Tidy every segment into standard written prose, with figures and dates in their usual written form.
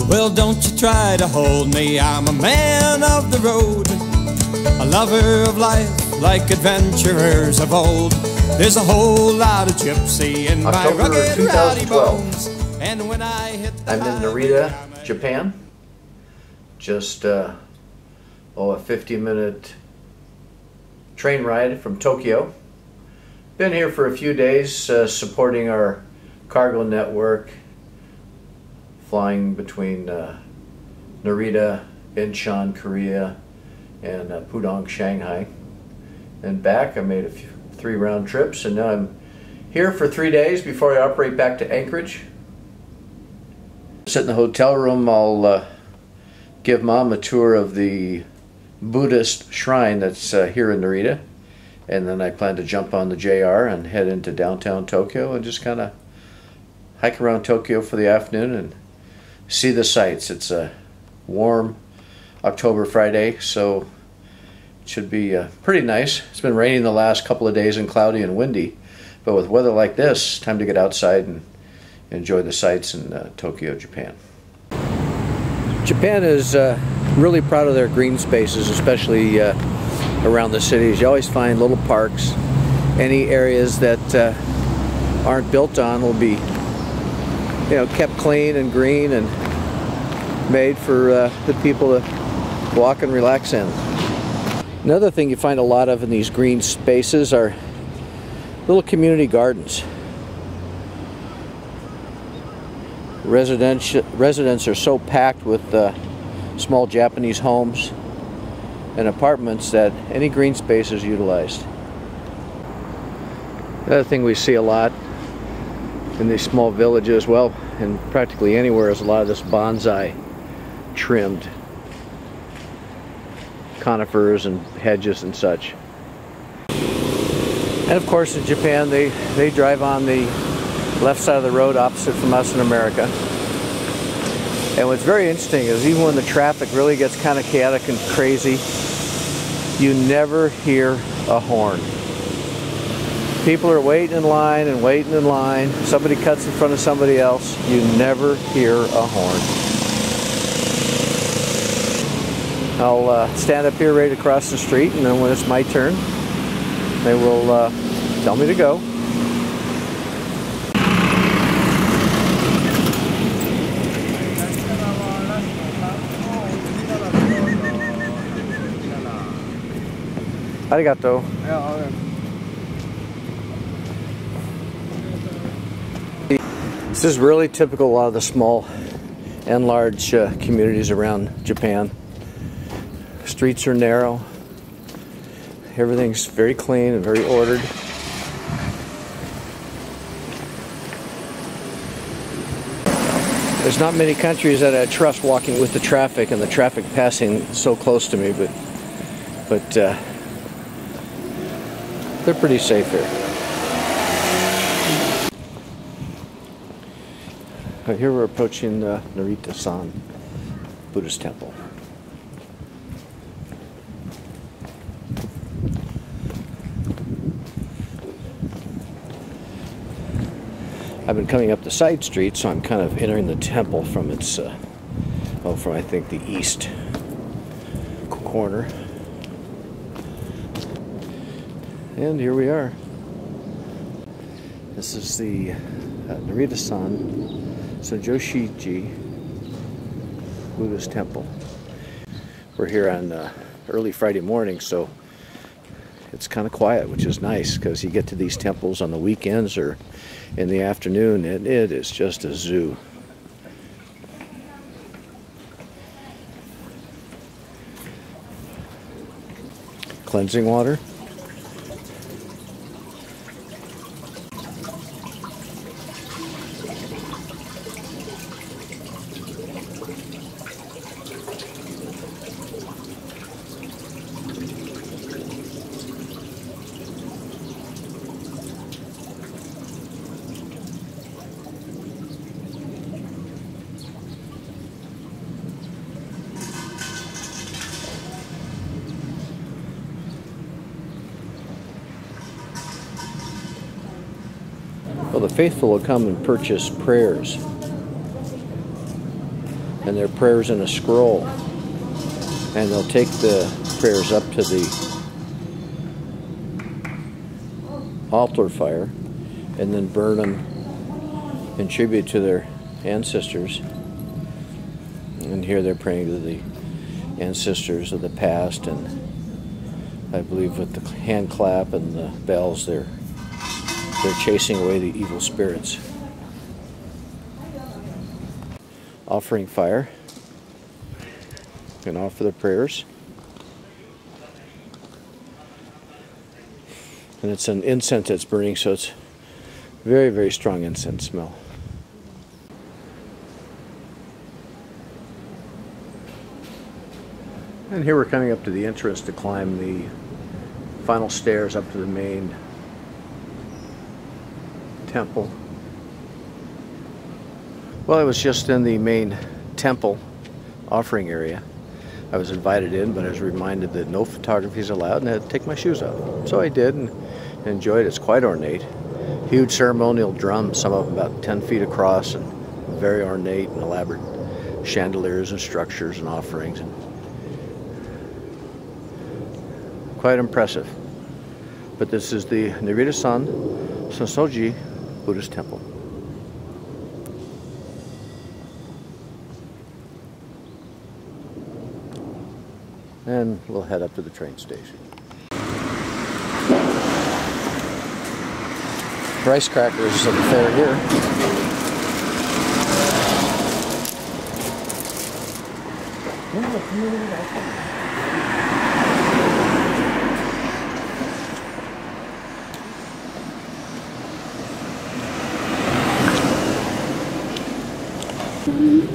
Well, don't you try to hold me, I'm a man of the road, a lover of life like adventurers of old. There's a whole lot of gypsy in my rugged rowdy bones. And when I hit the I'm in Narita, Japan. Just a 50-minute train ride from Tokyo. Been here for a few days supporting our cargo network, flying between Narita, Incheon, Korea, and Pudong, Shanghai, and back. I made 3 round trips, and now I'm here for 3 days before I operate back to Anchorage. Sit in the hotel room. I'll give Mom a tour of the Buddhist shrine that's here in Narita, and then I plan to jump on the JR and head into downtown Tokyo and just kind of hike around Tokyo for the afternoon and see the sights. It's a warm October Friday, so it should be pretty nice. It's been raining the last couple of days and cloudy and windy, but with weather like this, time to get outside and enjoy the sights in Tokyo, Japan. Japan is really proud of their green spaces, especially around the cities. You always find little parks. Any areas that aren't built on will be, kept clean and green and made for the people to walk and relax in. Another thing you find a lot of in these green spaces are little community gardens. Residents are so packed with small Japanese homes and apartments that any green space is utilized. The other thing we see a lot in these small villages, well, and practically anywhere, is a lot of this bonsai trimmed, conifers and hedges and such. And of course in Japan they drive on the left side of the road opposite from us in America. And what's very interesting is even when the traffic really gets kind of chaotic and crazy, you never hear a horn. People are waiting in line and waiting in line. Somebody cuts in front of somebody else. You never hear a horn. I'll stand up here right across the street, and then when it's my turn, they will tell me to go. Arigato. This is really typical of a lot of the small and large communities around Japan. Streets are narrow. Everything's very clean and very ordered. There's not many countries that I trust walking with the traffic and the traffic passing so close to me, but they're pretty safe here. Here we're approaching the Narita-san Buddhist temple. I've been coming up the side street, so I'm kind of entering the temple from its, from I think the east corner. And here we are. This is the Narita-san Joshi Buddhist temple. We're here on early Friday morning, so it's kind of quiet, which is nice because you get to these temples on the weekends or in the afternoon and it is just a zoo. Cleansing water. Well, the faithful will come and purchase prayers. and their prayers in a scroll. And they'll take the prayers up to the altar fire and then burn them in tribute to their ancestors. And here they're praying to the ancestors of the past, and I believe with the hand clap and the bells they're chasing away the evil spirits. Offering fire. And offer the prayers. And it's an incense that's burning, so it's very, very strong incense smell. And here we're coming up to the entrance to climb the final stairs up to the main temple. Well, I was just in the main temple offering area. I was invited in, but I was reminded that no photography is allowed and I had to take my shoes off. So I did and enjoyed it. It's quite ornate. Huge ceremonial drums, some of them about 10 feet across, and very ornate and elaborate chandeliers and structures and offerings. And quite impressive. But this is the Narita-san Sosoji Buddhist temple. And we'll head up to the train station. Rice crackers at the fair here.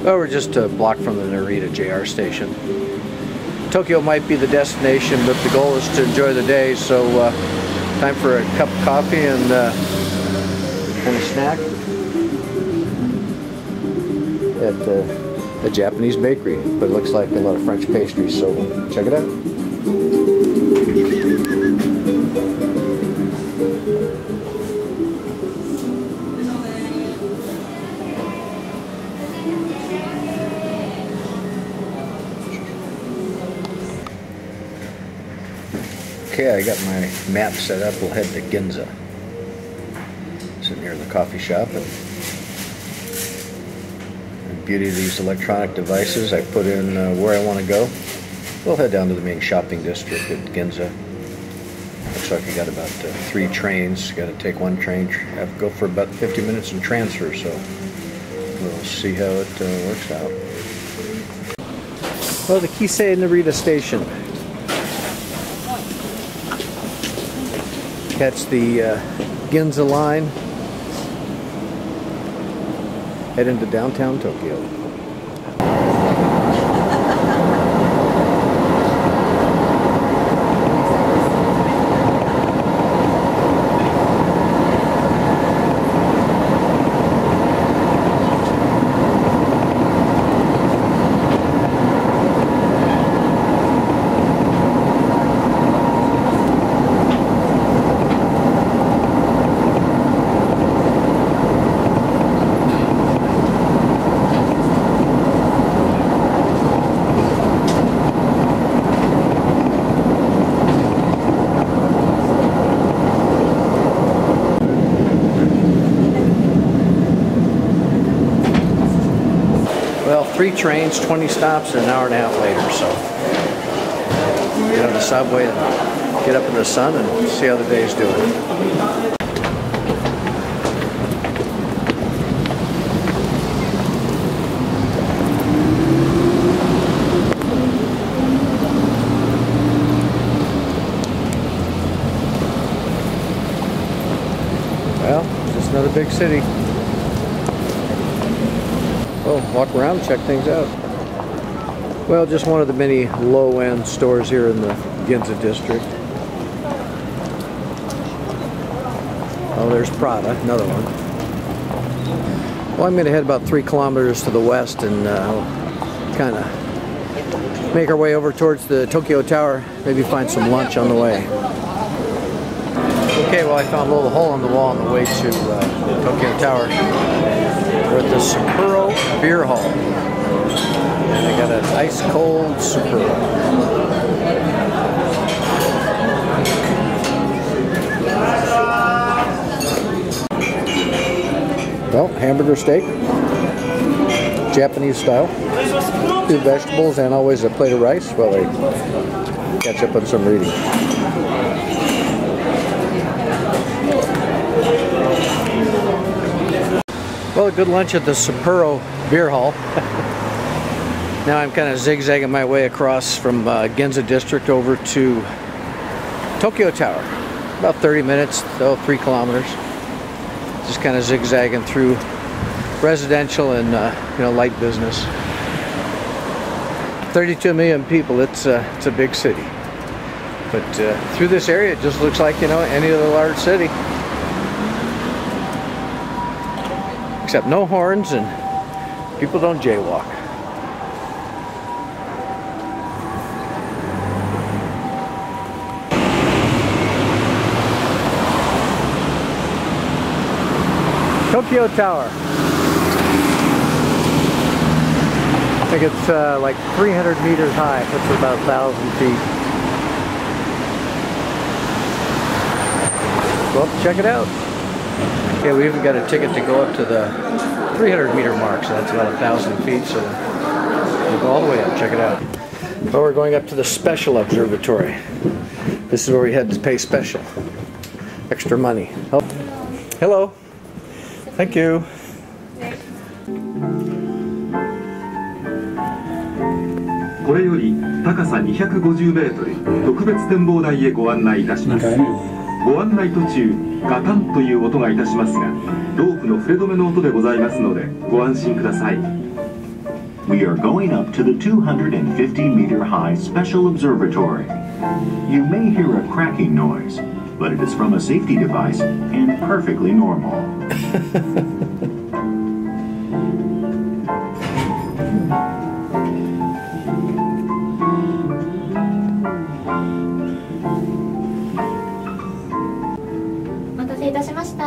Well, we're just a block from the Narita JR station. Tokyo might be the destination, but the goal is to enjoy the day, so time for a cup of coffee and a snack at a Japanese bakery, but it looks like a lot of French pastries, so check it out. Okay, I got my map set up. We'll head to Ginza. Sitting here in the coffee shop, and the beauty of these electronic devices, I put in where I want to go. We'll head down to the main shopping district at Ginza. Looks like I got about 3 trains. Got to take one train, have to go for about 50 minutes and transfer, so we'll see how it works out. Well, the Kisei Narita station. Catch the Ginza line, head into downtown Tokyo. Well, 3 trains, 20 stops, and an hour and a half later, so get on the subway and get up in the sun and see how the day's doing. Well, just another big city. Oh, walk around and check things out. Well, just one of the many low-end stores here in the Ginza district. Oh, there's Prada, another one. Well, I'm going to head about 3 kilometers to the west and kind of make our way over towards the Tokyo Tower. Maybe find some lunch on the way. Okay, well, I found a little hole in the wall on the way to Tokyo Tower. We're at the Sapporo Beer Hall. And I got an ice cold Sapporo. Well, hamburger steak, Japanese style, 2 vegetables, and always a plate of rice while I catch up on some reading. Well, a good lunch at the Sapporo Beer Hall. Now I'm kind of zigzagging my way across from Ginza District over to Tokyo Tower. About 30 minutes, though, 3 kilometers. Just kind of zigzagging through residential and you know, light business. 32 million people. It's a big city. But through this area, it just looks like, you know, any other large city. Except no horns and people don't jaywalk. Tokyo Tower. I think it's like 300 meters high, which is about 1,000 feet. Well, check it out. Okay, we even got a ticket to go up to the 300 meter mark, so that's about 1,000 feet, so we'll go all the way up, check it out. Well, we're going up to the special observatory. This is where we had to pay special. Extra money. Oh. Hello. Thank you. これより高さ250メートル特別展望台へご案内いたします。ご案内途中、ガタンという音がいたしますが、ロープの触れ止めの音でございますので、ご安心ください。We are going up to the 250-meter high special observatory. You may hear a cracking noise, but it is from a safety device and perfectly normal.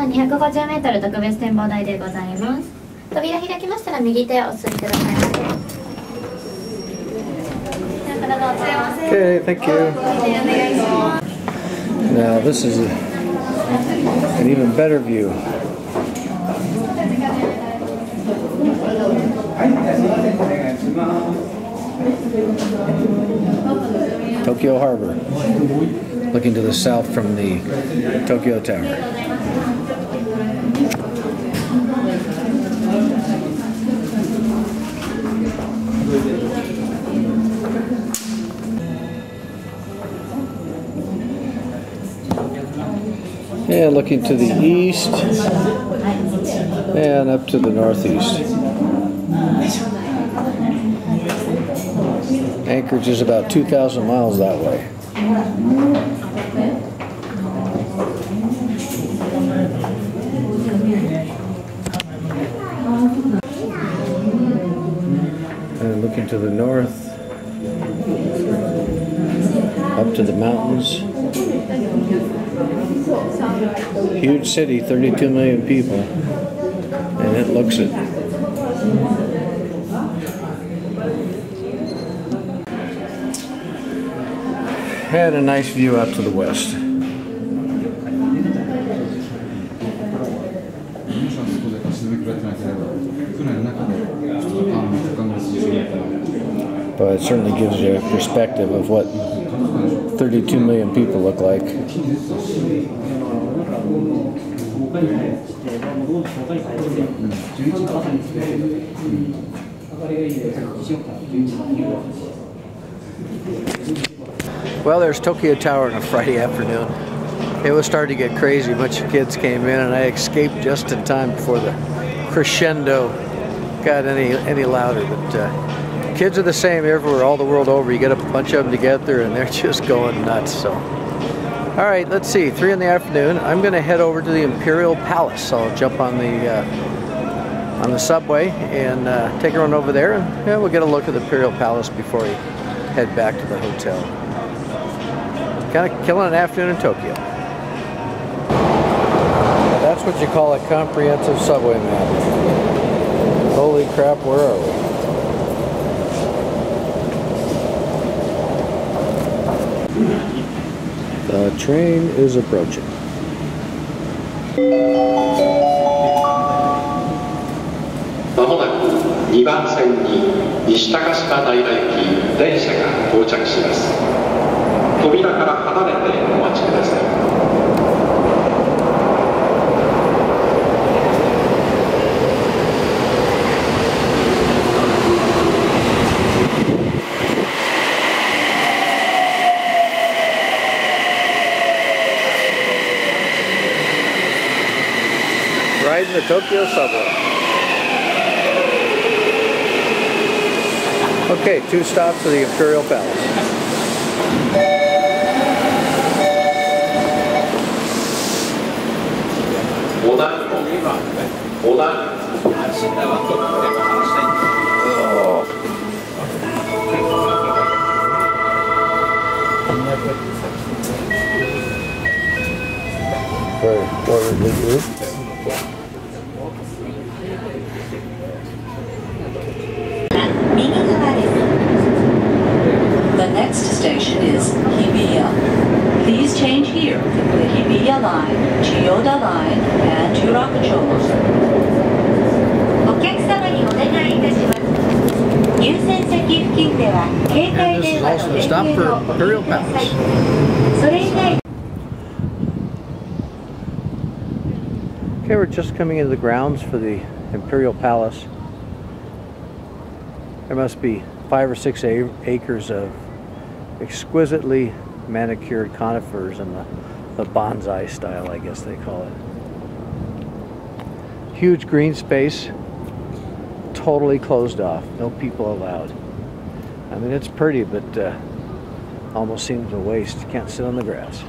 (250 メートル特別展望台でございます。扉開きましたら右手をお進みください。Okay, thank you. Now this is an even better view. Tokyo Harbor, looking to the south from the Tokyo Tower. And looking to the east and up to the northeast. Anchorage is about 2,000 miles that way. And looking to the north, up to the mountains. Huge city, 32 million people, and it looks it. And a nice view out to the west. But it certainly gives you a perspective of what 32 million people look like. Well, there's Tokyo Tower on a Friday afternoon. It was starting to get crazy. A bunch of kids came in, and I escaped just in time before the crescendo got any louder. But kids are the same everywhere, all the world over. You get a bunch of them together, and they're just going nuts. So, all right, let's see. 3 in the afternoon. I'm going to head over to the Imperial Palace. So I'll jump on the subway and take a run over there, and yeah, we'll get a look at the Imperial Palace before we head back to the hotel. Kind of killing an afternoon in Tokyo. That's what you call a comprehensive subway map. Holy crap, where are we? The train is approaching. まもなく2番線に西高島平駅電車が到着します。扉から離れてお待ちください。Riding the Tokyo subway. Okay, 2 stops to the Imperial Palace. What did they do? The next station is Hibiya. Please change here for the Hibiya line, Chiyoda line, and Yurakucho. お客様にお願いいたします。優先席付近では携帯電話の電源をお切りください。それ以外 Okay, we're just coming into the grounds for the Imperial Palace. There must be 5 or 6 acres of exquisitely manicured conifers in the bonsai style, I guess they call it. Huge green space, totally closed off, no people allowed. I mean, it's pretty, but almost seems a waste. You can't sit on the grass.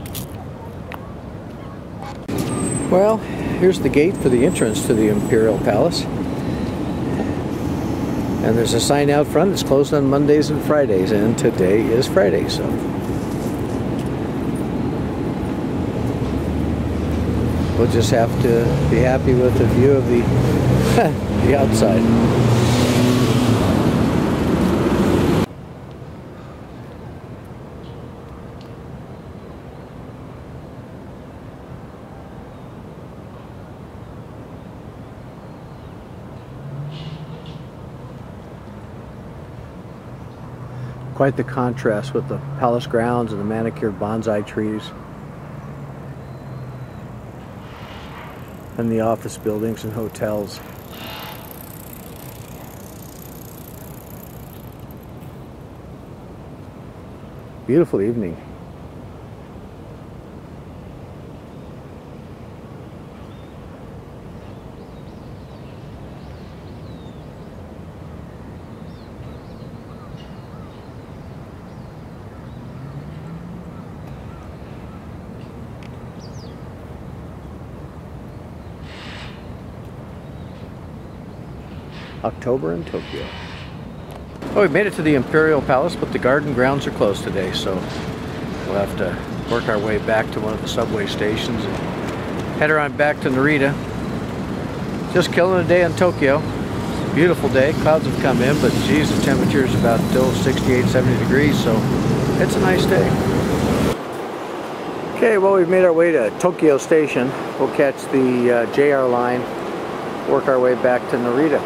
Well, here's the gate for the entrance to the Imperial Palace. And there's a sign out front. It's closed on Mondays and Fridays, and today is Friday, so. We'll just have to be happy with the view of the, the outside. Quite the contrast with the palace grounds and the manicured bonsai trees and the office buildings and hotels. Beautiful evening. October in Tokyo. Oh, we made it to the Imperial Palace, but the garden grounds are closed today, so we'll have to work our way back to one of the subway stations and head on back to Narita. Just killing a day in Tokyo. It's a beautiful day. Clouds have come in, but geez, the temperature is about still 68, 70 degrees, so it's a nice day. Okay, well, we've made our way to Tokyo Station. We'll catch the JR line, work our way back to Narita.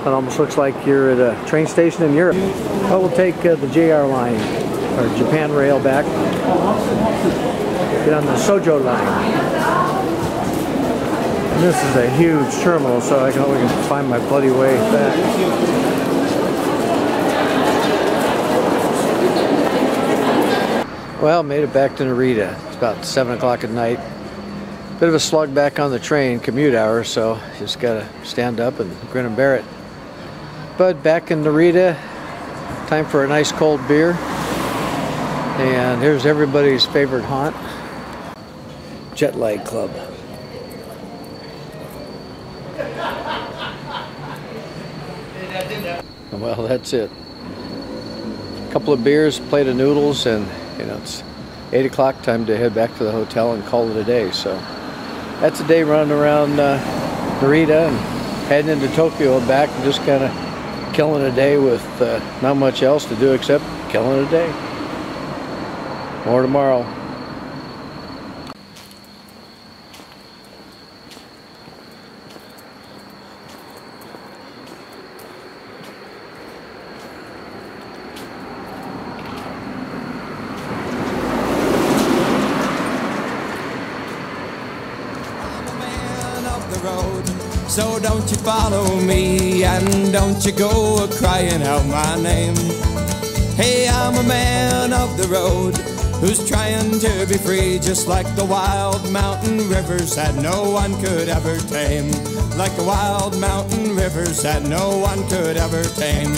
It almost looks like you're at a train station in Europe. Well, we'll take the JR line, or Japan Rail back. Get on the Sojo line. And this is a huge terminal, so I can find my bloody way back. Well, made it back to Narita. It's about 7 o'clock at night. Bit of a slug back on the train, commute hour, so just gotta stand up and grin and bear it. But back in Narita, time for a nice cold beer. And here's everybody's favorite haunt, Jet Lag Club. Well, that's it. A couple of beers, plate of noodles, and you know, it's 8 o'clock, time to head back to the hotel and call it a day. So that's a day running around Narita and heading into Tokyo and back, and just kind of killing a day with not much else to do except killing a day. More tomorrow. So don't you follow me and don't you go crying out my name. Hey, I'm a man of the road who's trying to be free, just like the wild mountain rivers that no one could ever tame. Like the wild mountain rivers that no one could ever tame.